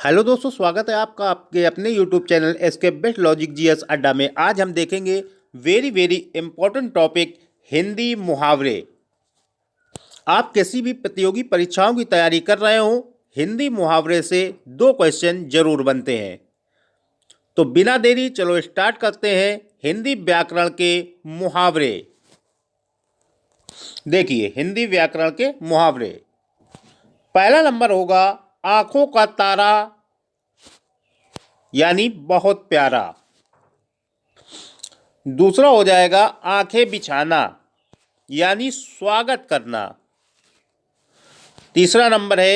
Hello दोस्तों, स्वागत है आपका आपके अपने YouTube channel SK Best Logic GS Adda में। आज हम देखेंगे very very important topic Hindi मुहावरे। आप किसी भी प्रतियोगी परीक्षाओं की तैयारी कर रहे हो, हिंदी मुहावरे से दो क्वेश्चन जरूर बनते हैं। तो बिना देरी चलो स्टार्ट करते हैं हिंदी व्याकरण के मुहावरे। देखिए हिंदी व्याकरण के मुहावरे। पहला नंबर होगा आंखों का तारा, यानी बहुत प्यारा। दूसरा हो जाएगा आंखें बिछाना, यानी स्वागत करना। तीसरा नंबर है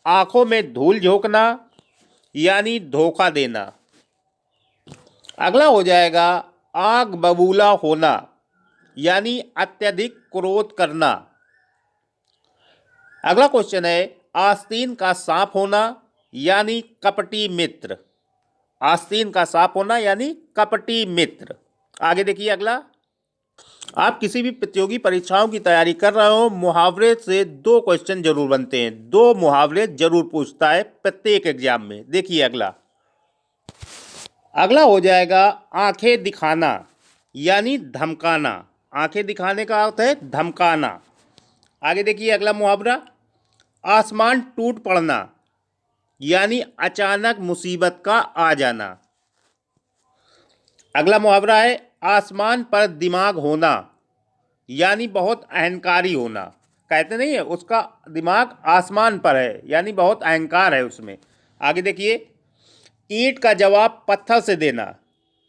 आंखों में धूल झोंकना, यानी धोखा देना। अगला हो जाएगा आग बबूला होना, यानी अत्यधिक क्रोध करना। अगला क्वेश्चन है आस्तीन का सांप होना, यानी कपटी मित्र। आस्तीन का सांप होना यानी कपटी मित्र। आगे देखिए अगला। आप किसी भी प्रतियोगी परीक्षाओं की तैयारी कर रहे हो, मुहावरे से दो क्वेश्चन जरूर बनते हैं। दो मुहावरे जरूर पूछता है प्रत्येक एग्जाम में। देखिए अगला। अगला हो जाएगा आंखें दिखाना, यानी धमकाना। आंखें दिखाने का अर्थ है धमकाना। आगे देखिए अगला मुहावरा आसमान टूट पड़ना, यानी अचानक मुसीबत का आ जाना। अगला मुहावरा है आसमान पर दिमाग होना, यानी बहुत अहंकारी होना। कहते नहीं है उसका दिमाग आसमान पर है, यानी बहुत अहंकार है उसमें। आगे देखिए ईंट का जवाब पत्थर से देना,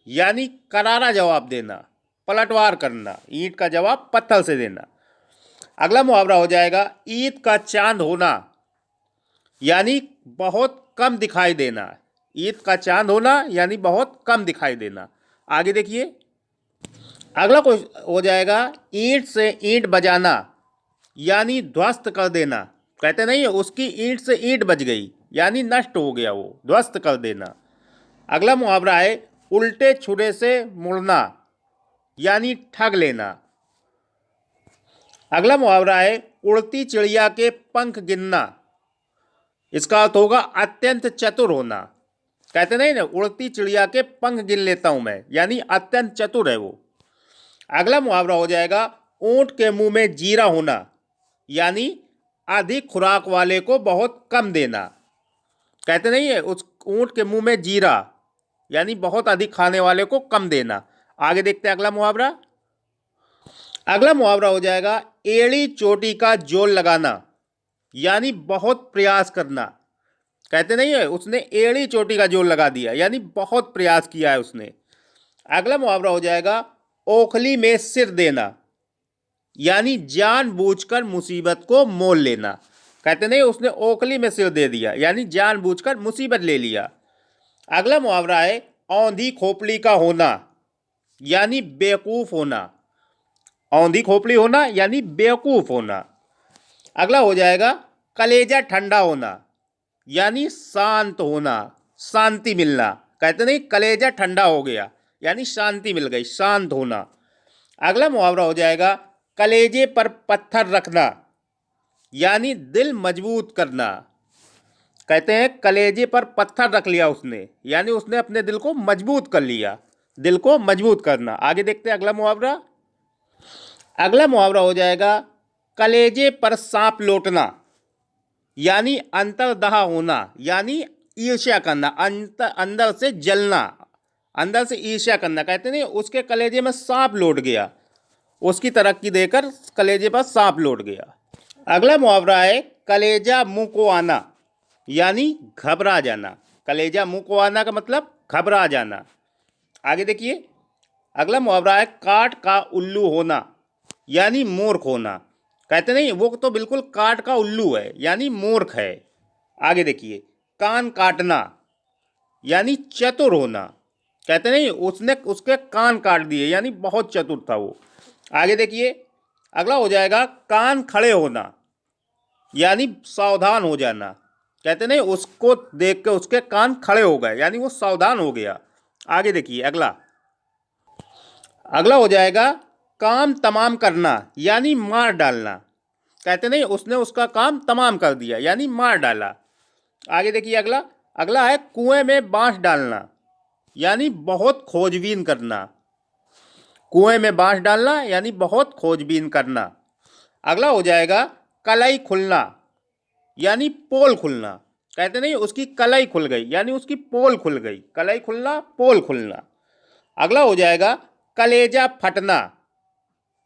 यानी करारा जवाब देना, पलटवार करना। ईंट का जवाब पत्थर से देना। अगला मुहावरा हो जाएगा ईद का चांद होना, यानी बहुत कम दिखाई देना। ईद का चांद होना यानी बहुत कम दिखाई देना। आगे देखिए अगला क्वेश्चन हो जाएगा ईंट से ईंट बजाना, यानी ध्वस्त कर देना। कहते नहीं है उसकी ईंट से ईंट बज गई, यानी नष्ट हो गया, वो ध्वस्त कर देना। अगला मुहावरा है उल्टे छुरे से मुड़ना, यानी ठग लेना। अगला मुहावरा है उड़ती चिड़िया के पंख गिनना। इसका अर्थ होगा अत्यंत चतुर होना। कहते नहीं ना उड़ती चिड़िया के पंख गिन लेता हूं मैं, यानी अत्यंत चतुर है वो। अगला मुहावरा हो जाएगा ऊंट के मुंह में जीरा होना, यानी अधिक खुराक वाले को बहुत कम देना। कहते नहीं है उस ऊंट के मुंह में जीरा, यानी बहुत अधिक खाने वाले को कम देना। आगे देखते हैं अगला मुहावरा। अगला मुहावरा हो जाएगा एड़ी चोटी का जोल लगाना, यानी बहुत प्रयास करना। कहते नहीं है उसने एड़ी चोटी का जोर लगा दिया, यानी बहुत प्रयास किया है उसने। अगला मुहावरा हो जाएगा ओखली में सिर देना, यानी जानबूझकर मुसीबत को मोल लेना। कहते नहीं उसने ओखली में सिर दे दिया, यानी जानबूझकर मुसीबत ले लिया। अगला मुहावरा है औंधी खोपड़ी का होना, यानी बेवकूफ होना। औंधी खोपड़ी होना यानी बेवकूफ होना। अगला हो जाएगा कलेजा ठंडा होना, यानी शांत होना, शांति मिलना। कहते नहीं कलेजा ठंडा हो गया, यानी शांति मिल गई, शांत होना। अगला मुहावरा हो जाएगा कलेजे पर पत्थर रखना, यानी दिल मजबूत करना। कहते हैं कलेजे पर पत्थर रख लिया उसने, यानी उसने अपने दिल को मजबूत कर लिया। दिल को मजबूत करना। आगे देखते हैं अगला मुहावरा। अगला मुहावरा हो जाएगा कलेजे पर सांप लौटना, यानी अंतर्दह होना, यानी ईर्ष्या करना, अंदर से जलना, अंदर से ईर्ष्या करना। कहते नहीं उसके कलेजे में सांप लौट गया, उसकी तरक्की देकर कलेजे पर सांप लौट गया। अगला मुहावरा है कलेजा मुंह को आना, यानी घबरा जाना। कलेजा मुंह को आना का मतलब घबरा जाना। आगे देखिए अगला मुहावरा है काठ का उल्लू होना, यानी मूर्ख होना। कहते नहीं वो तो बिल्कुल काठ का उल्लू है, यानी मूर्ख है। आगे देखिए कान काटना, यानी चतुर होना। कहते नहीं उसने उसके कान काट दिए, यानी बहुत चतुर था वो। आगे देखिए अगला हो जाएगा कान खड़े होना, यानी सावधान हो जाना। कहते नहीं उसको देख के उसके कान खड़े हो गए, यानी वो सावधान हो गया। आगे देखिए अगला। अगला हो जाएगा काम तमाम करना, यानी मार डालना। कहते नहीं उसने उसका काम तमाम कर दिया, यानी मार डाला। आगे देखिए अगला। अगला है कुएं में बांस डालना, यानी बहुत खोजबीन करना। कुएं में बांस डालना यानी बहुत खोजबीन करना। अगला हो जाएगा कलाई खुलना, यानी पोल खुलना। कहते नहीं उसकी कलाई खुल गई, यानी उसकी पोल खुल गई। कलाई खुलना, पोल खुलना। अगला हो जाएगा कलेजा फटना,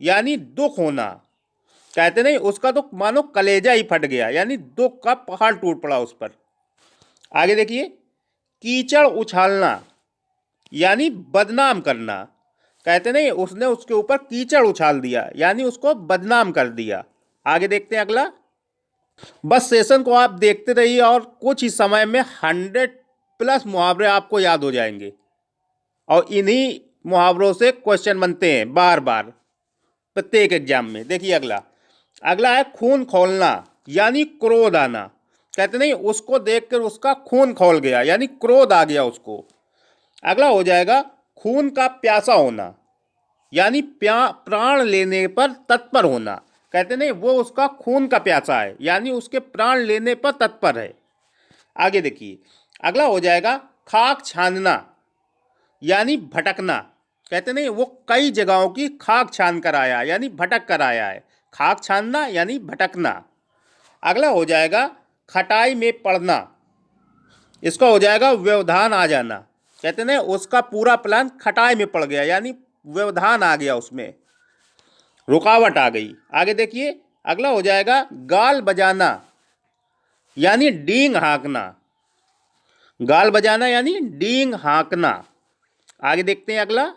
यानी दुख होना। कहते नहीं उसका तो मानो कलेजा ही फट गया, यानी दुख का पहाड़ टूट पड़ा उस पर। आगे देखिए कीचड़ उछालना, यानी बदनाम करना। कहते नहीं उसने उसके ऊपर कीचड़ उछाल दिया, यानी उसको बदनाम कर दिया। आगे देखते हैं अगला। बस सेशन को आप देखते रहिए और कुछ ही समय में 100+ मुहावरे आपको याद हो जाएंगे और इन्हीं मुहावरों से क्वेश्चन बनते हैं बार बार प्रत्येक एग्जाम में। देखिए अगला। अगला है खून खौलना, यानी क्रोध आना। कहते नहीं उसको देखकर उसका खून खौल गया, यानी क्रोध आ गया उसको। अगला हो जाएगा खून का प्यासा होना, यानी प्राण लेने पर तत्पर होना। कहते नहीं वो उसका खून का प्यासा है, यानी उसके प्राण लेने पर तत्पर है। आगे देखिए अगला हो जाएगा खाक छानना, यानी भटकना। कहते नहीं वो कई जगहों की खाक छान कर आया, यानी भटक कर आया है। खाक छानना यानी भटकना। अगला हो जाएगा खटाई में पड़ना, इसका हो जाएगा व्यवधान आ जाना। कहते नहीं उसका पूरा प्लान खटाई में पड़ गया, यानी व्यवधान आ गया, उसमें रुकावट आ गई। आगे देखिए अगला हो जाएगा गाल बजाना, यानी डींग हाँकना। गाल बजाना यानी डींग हाँकना। आगे देखते हैं अगला।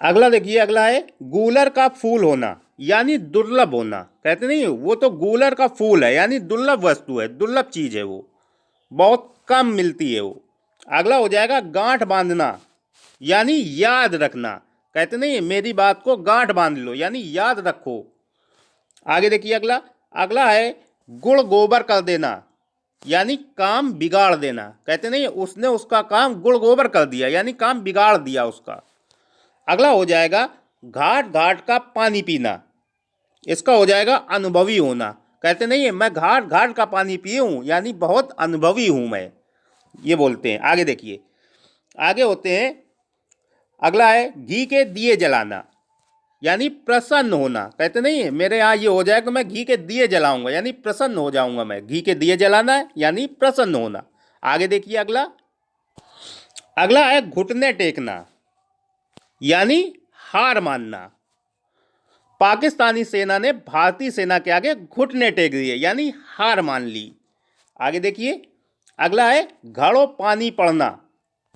अगला देखिए अगला है गूलर का फूल होना, यानी दुर्लभ होना। कहते नहीं वो तो गूलर का फूल है, यानी दुर्लभ वस्तु है, दुर्लभ चीज है, वो बहुत कम मिलती है वो। अगला हो जाएगा गांठ बांधना, यानी याद रखना। कहते नहीं मेरी बात को गांठ बांध लो, यानी याद रखो। आगे देखिए अगला। अगला है गुड़ गोबर कर देना, यानी काम बिगाड़ देना। कहते नहीं उसने उसका काम गुड़ गोबर कर दिया, यानी काम बिगाड़ दिया उसका। अगला हो जाएगा घाट घाट का पानी पीना, इसका हो जाएगा अनुभवी होना। कहते नहीं मैं घाट घाट का पानी पिए हूँ, यानी बहुत अनुभवी हूँ मैं, ये बोलते हैं। आगे देखिए आगे होते हैं। अगला है घी के दिए जलाना, यानी प्रसन्न होना। कहते नहीं मेरे यहाँ ये हो जाए तो मैं घी के दिए जलाऊंगा, यानी प्रसन्न हो जाऊंगा मैं। घी के दिए जलाना है यानी प्रसन्न होना। आगे देखिए अगला। अगला है घुटने टेकना, यानी हार मानना। पाकिस्तानी सेना ने भारतीय सेना के आगे घुटने टेक दिए, यानी हार मान ली। आगे देखिए अगला है घड़ों पानी पड़ना,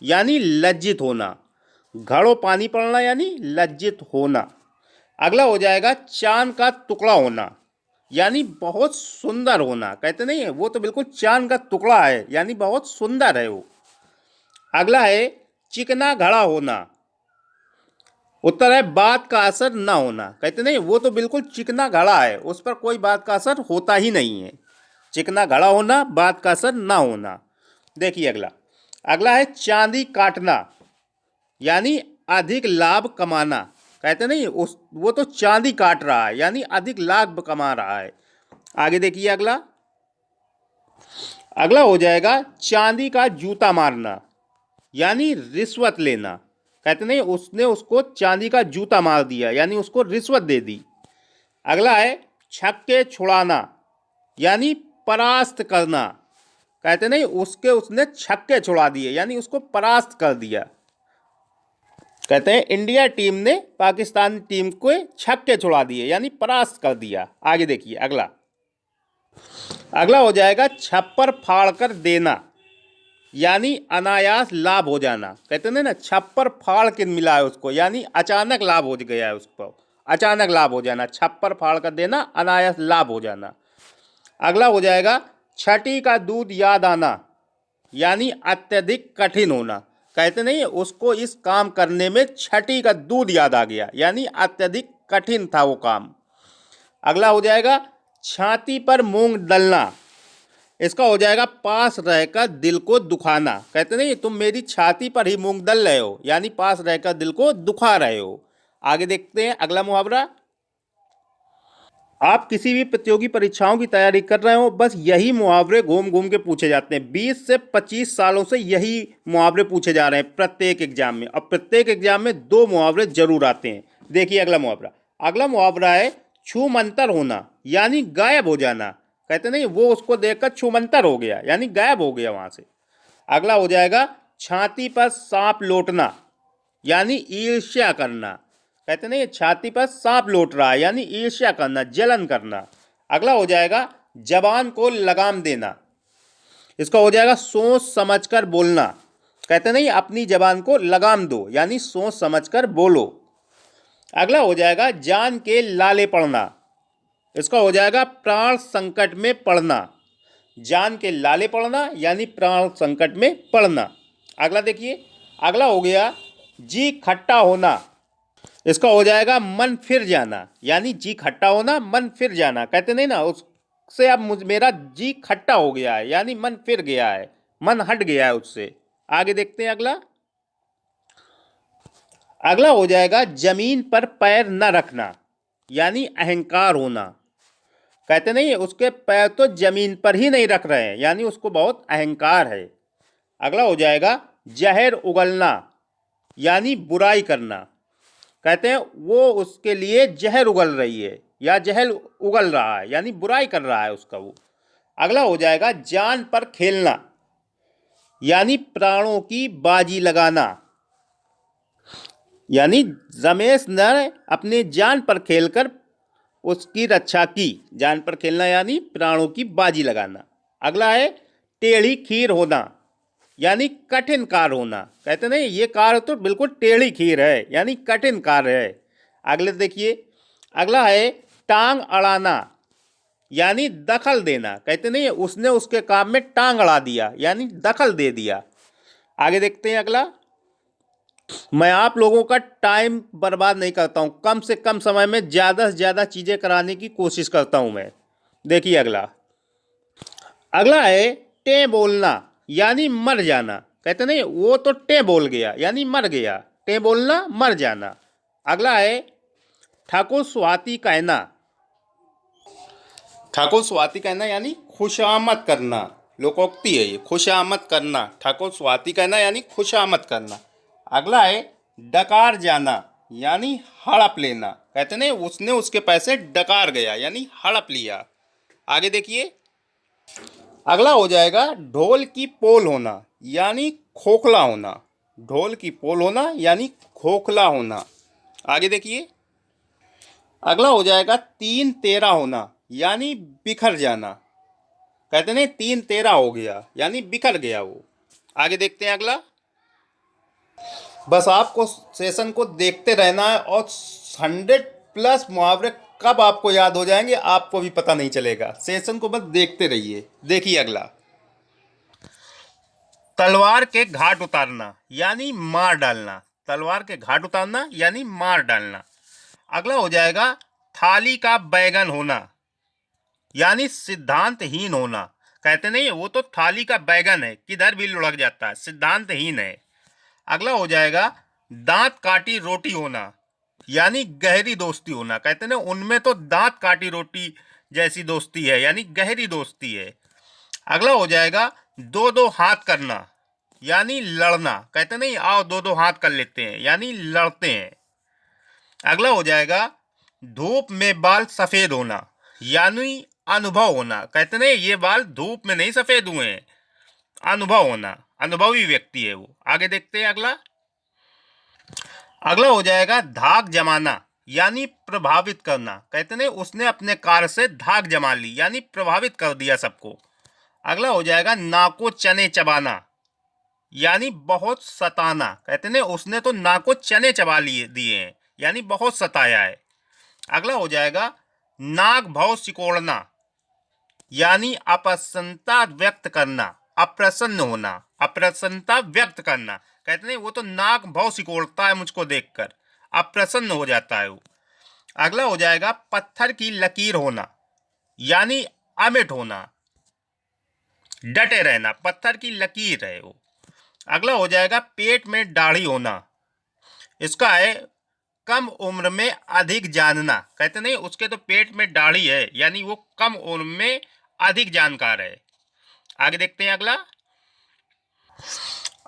यानी लज्जित होना। घड़ों पानी पड़ना यानी लज्जित होना। अगला हो जाएगा चांद का टुकड़ा होना, यानी बहुत सुंदर होना। कहते नहीं है वो तो बिल्कुल चांद का टुकड़ा है, यानी बहुत सुंदर है वो। अगला है चिकना घड़ा होना, उत्तर है बात का असर ना होना। कहते नहीं वो तो बिल्कुल चिकना घड़ा है, उस पर कोई बात का असर होता ही नहीं है। चिकना घड़ा होना, बात का असर ना होना। देखिए अगला। अगला है चांदी काटना, यानी अधिक लाभ कमाना। कहते नहीं उस वो तो चांदी काट रहा है, यानी अधिक लाभ कमा रहा है। आगे देखिए अगला। अगला हो जाएगा चांदी का जूता मारना, यानी रिश्वत लेना। कहते नहीं उसने उसको चांदी का जूता मार दिया, यानी उसको रिश्वत दे दी। अगला है छक्के छुड़ाना, यानी परास्त करना। कहते नहीं उसने छक्के छुड़ा दिए, यानी उसको परास्त कर दिया। कहते हैं इंडिया टीम ने पाकिस्तान टीम को छक्के छुड़ा दिए, यानी परास्त कर दिया। आगे देखिए अगला। अगला हो जाएगा छप्पर फाड़ कर देना, यानी अनायास लाभ हो जाना। कहते हैं ना छप्पर फाड़ के मिला है उसको, यानी अचानक लाभ हो गया है उसको, अचानक लाभ हो जाना। छप्पर फाड़ कर देना, अनायास लाभ हो जाना। अगला हो जाएगा छठी का दूध याद आना, यानी अत्यधिक कठिन होना। कहते नहीं उसको इस काम करने में छठी का दूध याद आ गया, यानी अत्यधिक कठिन था वो काम। अगला हो जाएगा छाती पर मूंग डलना, इसका हो जाएगा पास रहकर दिल को दुखाना। कहते नहीं तुम मेरी छाती पर ही मूंग दल रहे हो, यानी पास रहकर दिल को दुखा रहे हो। आगे देखते हैं अगला मुहावरा। आप किसी भी प्रतियोगी परीक्षाओं की तैयारी कर रहे हो, बस यही मुहावरे घूम घूम के पूछे जाते हैं। 20 से 25 सालों से यही मुहावरे पूछे जा रहे हैं प्रत्येक एग्जाम में, और प्रत्येक एग्जाम में दो मुहावरे जरूर आते हैं। देखिए अगला मुहावरा। अगला मुहावरा है छूमंतर होना, यानी गायब हो जाना। कहते नहीं, वो उसको देखकर छूमंतर हो गया, यानी गायब हो गया वहां से। अगला हो जाएगा छाती पर सांप लौटना, यानी ईर्ष्या करना। कहते नहीं, छाती पर सांप लौट रहा है, यानी ईर्ष्या करना, जलन करना। अगला हो जाएगा जबान को लगाम देना। इसका हो जाएगा सोच समझकर बोलना। कहते नहीं, अपनी जबान को लगाम दो, यानी सोच समझकर बोलो। अगला हो जाएगा जान के लाले पड़ना। इसका हो जाएगा प्राण संकट में पड़ना। जान के लाले पड़ना, यानी प्राण संकट में पड़ना। अगला देखिए, अगला हो गया जी खट्टा होना। इसका हो जाएगा मन फिर जाना, यानी जी खट्टा होना, मन फिर जाना। कहते नहीं ना, उससे अब मेरा जी खट्टा हो गया है, यानी मन फिर गया है, मन हट गया है उससे। आगे देखते हैं अगला। अगला हो जाएगा जमीन पर पैर न रखना, यानी अहंकार होना। कहते नहीं, उसके पैर तो जमीन पर ही नहीं रख रहे हैं, यानी उसको बहुत अहंकार है। अगला हो जाएगा जहर उगलना, यानी बुराई करना। कहते हैं वो उसके लिए जहर उगल रही है, या जहर उगल रहा है, यानी बुराई कर रहा है उसका वो। अगला हो जाएगा जान पर खेलना, यानी प्राणों की बाजी लगाना। यानी रमेश ने अपने जान पर खेलकर उसकी रक्षा की। जान पर खेलना यानी प्राणों की बाजी लगाना। अगला है टेढ़ी खीर होना, यानी कठिन कार्य होना। कहते नहीं, ये कार्य तो बिल्कुल टेढ़ी खीर है, यानी कठिन कार्य है। अगले देखिए, अगला है टांग अड़ाना, यानी दखल देना। कहते नहीं, उसने उसके काम में टांग अड़ा दिया, यानी दखल दे दिया। आगे देखते हैं अगला। मैं आप लोगों का टाइम बर्बाद नहीं करता हूं, कम से कम समय में ज्यादा से ज्यादा चीजें कराने की कोशिश करता हूं मैं। देखिए अगला। अगला है टे बोलना, यानी मर जाना। कहते नहीं, वो तो टे बोल गया, यानी मर गया। टे बोलना, मर जाना। अगला है ठाकुर स्वाति कहना। ठाकुर स्वाति कहना यानी खुशामद करना। लोकोक्ति है ये, खुशामद करना। ठाकुर स्वाति कहना यानी खुशामद करना। अगला है डकार जाना, यानी हड़प लेना। कहते नहीं, उसने उसके पैसे डकार गया, यानी हड़प लिया। आगे देखिए, अगला हो जाएगा ढोल की पोल होना, यानी खोखला होना। ढोल की पोल होना, यानी खोखला होना। आगे देखिए, अगला हो जाएगा तीन तेरा होना, यानी बिखर जाना। कहते नहीं, तीन तेरा हो गया, यानी बिखर गया वो। आगे देखते हैं अगला। बस आपको सेशन को देखते रहना है, और 100+ मुहावरे कब आपको याद हो जाएंगे आपको भी पता नहीं चलेगा। सेशन को बस देखते रहिए। देखिए अगला। तलवार के घाट उतारना, यानी मार डालना। तलवार के घाट उतारना, यानी मार डालना। अगला हो जाएगा थाली का बैगन होना, यानी सिद्धांतहीन होना। कहते नहीं, वो तो थाली का बैगन है, किधर भी लुढ़क जाता है, सिद्धांतहीन है। अगला हो जाएगा दांत काटी रोटी होना, यानी गहरी दोस्ती होना। कहते ना, उनमें तो दांत काटी रोटी जैसी दोस्ती है, यानी गहरी दोस्ती है। अगला हो जाएगा दो दो हाथ करना, यानी लड़ना। कहते नहीं, आओ दो दो हाथ कर लेते हैं, यानी लड़ते हैं। अगला हो जाएगा धूप में बाल सफेद होना, यानी अनुभव होना। कहते नहीं, ये बाल धूप में नहीं सफेद हुए हैं, अनुभव होना, अनुभवी व्यक्ति है वो। आगे देखते हैं अगला। अगला हो जाएगा धाक जमाना, यानी प्रभावित करना। कहते नहीं, उसने अपने कार्य से धाक जमा ली, यानी प्रभावित कर दिया सबको। अगला हो जाएगा नाको चने चबाना, यानी बहुत सताना। कहते नहीं, उसने तो नाको चने चबा लिए दिए हैं, यानी बहुत सताया है। अगला हो जाएगा नाक भाव सिकोड़ना, यानी अप्रसन्नता व्यक्त करना, अप्रसन्न होना, अप्रसन्नता व्यक्त करना। कहते नहीं, वो तो नाक भाव सिकोड़ता है मुझको देखकर, अप्रसन्न हो जाता है वो। अगला हो जाएगा पत्थर की लकीर होना, यानी अमिट होना, डटे रहना, पत्थर की लकीर है वो। अगला हो जाएगा पेट में दाढ़ी होना। इसका है कम उम्र में अधिक जानना। कहते नहीं उसके तो पेट में दाढ़ी है, यानी वो कम उम्र में अधिक जानकार है। आगे देखते हैं अगला।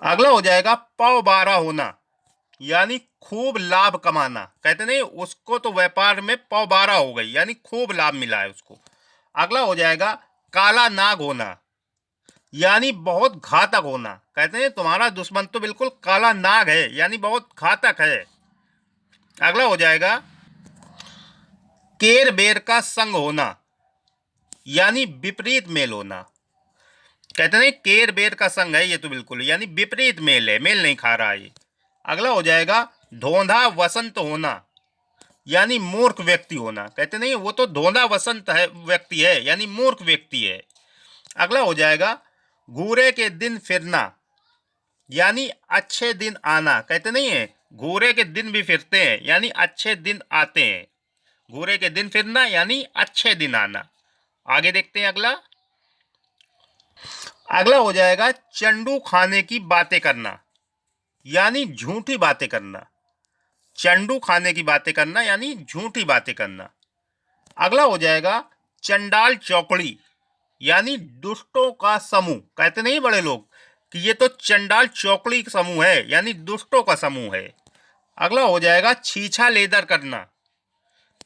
अगला हो जाएगा पौ बारह होना, यानी खूब लाभ कमाना। कहते नहीं उसको तो व्यापार में पौ बारह हो गई, यानी खूब लाभ मिला है उसको। अगला हो जाएगा काला नाग होना, यानी बहुत घातक होना। कहते हैं तुम्हारा दुश्मन तो बिल्कुल काला नाग है, यानी बहुत घातक है। अगला हो जाएगा केर बेर का संग होना, यानी विपरीत मेल होना। कहते नहीं केर बेर का संग है ये तो बिल्कुल, यानी विपरीत मेल है, मेल नहीं खा रहा है ये। अगला हो जाएगा धोंधा वसंत होना, यानी मूर्ख व्यक्ति होना। कहते नहीं वो तो धोंधा वसंत है व्यक्ति है, यानी मूर्ख व्यक्ति है। अगला हो जाएगा घूरे के दिन फिरना, यानी अच्छे दिन आना। कहते नहीं है घूरे के दिन भी फिरते हैं, यानी अच्छे दिन आते हैं। घूरे के दिन फिरना यानी अच्छे दिन आना। आगे देखते हैं अगला। अगला हो जाएगा चंडू खाने की बातें करना, यानी झूठी बातें करना। चंडू खाने की बातें करना यानी झूठी बातें करना। अगला हो जाएगा चंडाल चौकड़ी, यानी दुष्टों का समूह। कहते नहीं बड़े लोग कि ये तो चंडाल चौकड़ी समूह है, यानी दुष्टों का समूह है। अगला हो जाएगा छीछा लेदर करना,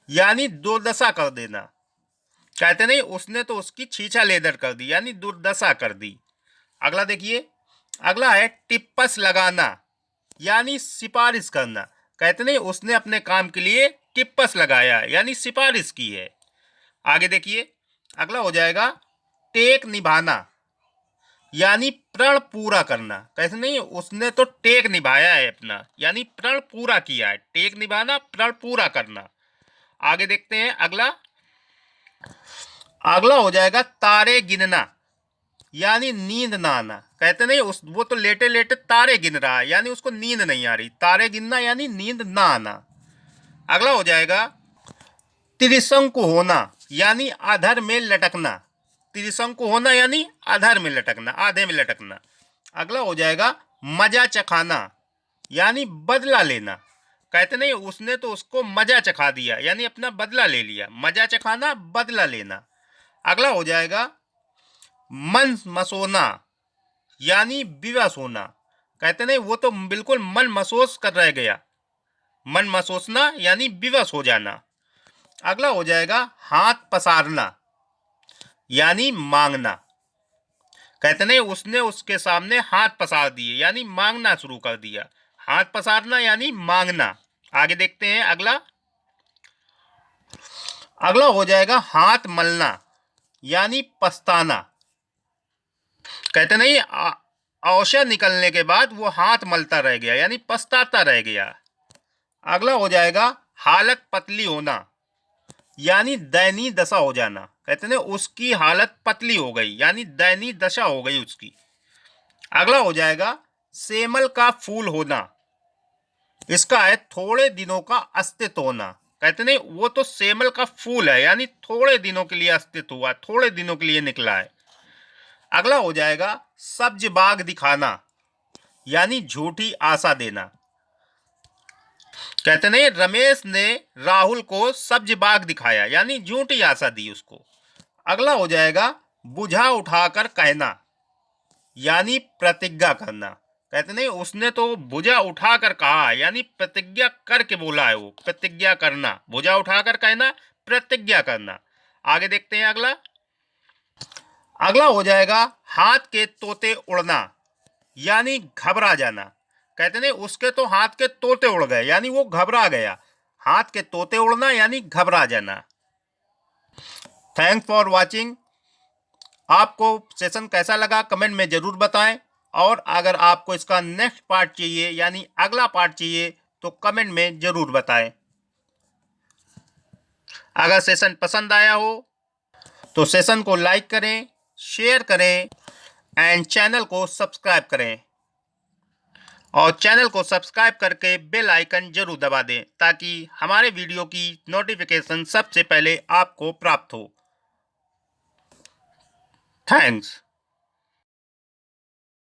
यानी दुर्दशा कर देना। कहते नहीं उसने तो उसकी छीछा लेदर कर दी, यानी दुर्दशा कर दी। अगला देखिए, अगला है टिप्पस लगाना, यानी सिफारिश करना। कहते नहीं उसने अपने काम के लिए टिप्पस लगाया, यानी सिफारिश की है। आगे देखिए, अगला हो जाएगा टेक निभाना, यानी प्रण पूरा करना। कहते नहीं उसने तो टेक निभाया है अपना, यानी प्रण पूरा किया है। टेक निभाना, प्रण पूरा करना। आगे देखते हैं अगला। अगला हो जाएगा तारे गिनना, यानी नींद ना आना। कहते नहीं वो तो लेटे लेटे तारे गिन रहा है, यानी उसको नींद नहीं आ रही। तारे गिनना यानी नींद ना आना। अगला हो जाएगा त्रिशंकु होना, यानी अधर में लटकना। त्रिशंकु होना यानी अधर में लटकना, आधे में लटकना। अगला हो जाएगा मजा चखाना, यानी बदला लेना। कहते नहीं उसने तो उसको मजा चखा दिया, यानी अपना बदला ले लिया। मजा चखाना, बदला लेना। अगला हो जाएगा मन मसोना, यानी विवश होना। कहते नहीं वो तो बिल्कुल मन मसोस कर रह गया। मन मसोसना यानी विवश हो जाना। अगला हो जाएगा हाथ पसारना, यानी मांगना। कहते नहीं उसने उसके सामने हाथ पसार दिए, यानी मांगना शुरू कर दिया। हाथ पसारना यानी मांगना। आगे देखते हैं अगला। अगला हो जाएगा हाथ मलना, यानी पछताना। कहते नहीं औषध निकलने के बाद वो हाथ मलता रह गया, यानी पछताता रह गया। अगला हो जाएगा हालत पतली होना, यानी दयनीय दशा हो जाना। कहते नहीं उसकी हालत पतली हो गई, यानी दयनीय दशा हो गई उसकी। अगला हो जाएगा सेमल का फूल होना, इसका है थोड़े दिनों का अस्तित्व होना। कहते नहीं वो तो सेमल का फूल है, यानी थोड़े दिनों के लिए अस्तित्व हुआ, थोड़े दिनों के लिए निकला है। अगला हो जाएगा सब्ज बाग दिखाना, यानी झूठी आशा देना। कहते नहीं रमेश ने राहुल को सब्ज बाग दिखाया, यानी झूठी आशा दी उसको। अगला हो जाएगा बुझा उठाकर कहना, यानी प्रतिज्ञा करना। कहते नहीं उसने तो भुजा उठाकर कहा, यानी प्रतिज्ञा करके बोला है वो। प्रतिज्ञा करना, भुजा उठाकर कहना, प्रतिज्ञा करना। आगे देखते हैं अगला। अगला हो जाएगा हाथ के तोते उड़ना, यानी घबरा जाना। कहते नहीं उसके तो हाथ के तोते उड़ गए, यानी वो घबरा गया। हाथ के तोते उड़ना यानी घबरा जाना। Thanks for watching. आपको सेशन कैसा लगा कमेंट में जरूर बताएं, और अगर आपको इसका नेक्स्ट पार्ट चाहिए यानी अगला पार्ट चाहिए तो कमेंट में जरूर बताएं। अगर सेशन पसंद आया हो तो सेशन को लाइक करें, शेयर करें एंड चैनल को सब्सक्राइब करें। और चैनल को सब्सक्राइब करके बेल आइकन जरूर दबा दें ताकि हमारे वीडियो की नोटिफिकेशन सबसे पहले आपको प्राप्त हो। थैंक्स।